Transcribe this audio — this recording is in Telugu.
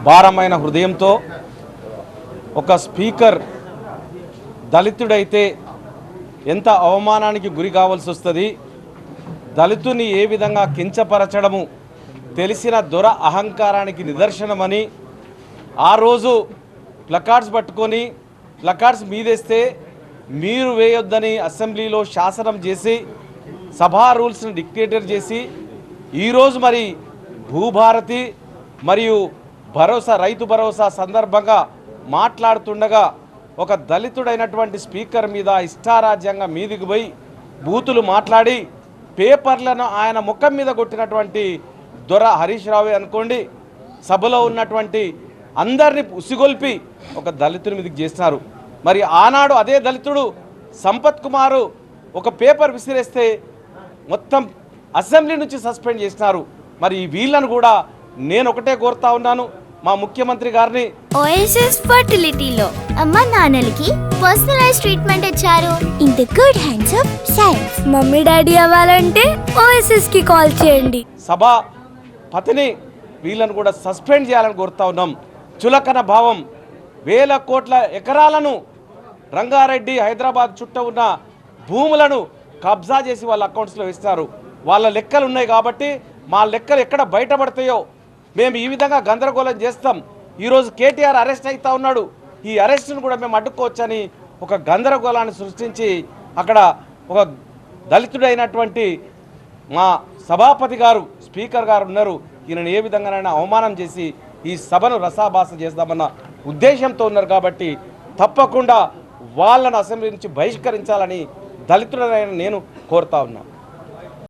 భారమైన హృదయంతో ఒక స్పీకర్ దళితుడైతే ఎంత అవమానానికి గురి కావాల్సి వస్తుంది, దళితుని ఏ విధంగా కించపరచడము తెలిసిన దొర అహంకారానికి నిదర్శనమని ఆ రోజు ప్లకార్డ్స్ పట్టుకొని ప్లకార్డ్స్ మీదేస్తే మీరు వేయొద్దని అసెంబ్లీలో శాసనం చేసి సభా రూల్స్ని డిక్టేటర్ చేసి ఈరోజు మరి భూభారతి మరియు భరోసా రైతు భరోసా సందర్భంగా మాట్లాడుతుండగా ఒక దళితుడైనటువంటి స్పీకర్ మీద ఇష్టారాజ్యంగా మీదికి పోయి బూతులు మాట్లాడి పేపర్లను ఆయన ముఖం మీద కొట్టినటువంటి దొర హరీష్ రావు అనుకోండి, సభలో ఉన్నటువంటి అందరినీ ఉసిగొల్పి ఒక దళితుని మీదకి చేస్తున్నారు. మరి ఆనాడు అదే దళితుడు సంపత్ కుమారు ఒక పేపర్ విసిరేస్తే మొత్తం అసెంబ్లీ నుంచి సస్పెండ్ చేసినారు. మరి వీళ్ళను కూడా నేను ఒకటే కోరుతా ఉన్నాను, మా ముఖ్యమంత్రి గారిని. ఓఎస్ఎస్ ఫర్టిలిటీలో అమ్మ నాన్నలకి పర్సనలైజ్ ట్రీట్మెంట్ ఇచ్చారు. In the good hands of science. Mummy daddy అవ్వాలంటే ఓఎస్ఎస్ కి కాల్ చేయండి. సభాపతిని వీళ్ళను కూడా సస్పెండ్ చేయాలని కోరుతా ఉన్నాం. చులకన భావం, వేల కోట్ల ఎకరాలను రంగారెడ్డి హైదరాబాద్ చుట్టూ ఉన్న భూములను కబ్జా చేసి వాళ్ళ అకౌంట్స్లో వేస్తారు. వాళ్ళ లెక్కలు ఉన్నాయి కాబట్టి మా లెక్కలు ఎక్కడ బయటపడతాయో మేము ఈ విధంగా గందరగోళం చేస్తాం. ఈరోజు కేటీఆర్ అరెస్ట్ అవుతా ఉన్నాడు, ఈ అరెస్ట్ను కూడా మేము అడ్డుకోవచ్చని ఒక గందరగోళాన్ని సృష్టించి అక్కడ ఒక దళితుడైనటువంటి మా సభాపతి గారు స్పీకర్ గారు ఉన్నారు, ఈయనను ఏ విధంగానైనా అవమానం చేసి ఈ సభను రసాభాస చేద్దామన్న ఉద్దేశంతో ఉన్నారు. కాబట్టి తప్పకుండా వాళ్ళను అసెంబ్లీ నుంచి బహిష్కరించాలని దళితుడైన నేను కోరుతా ఉన్నాను.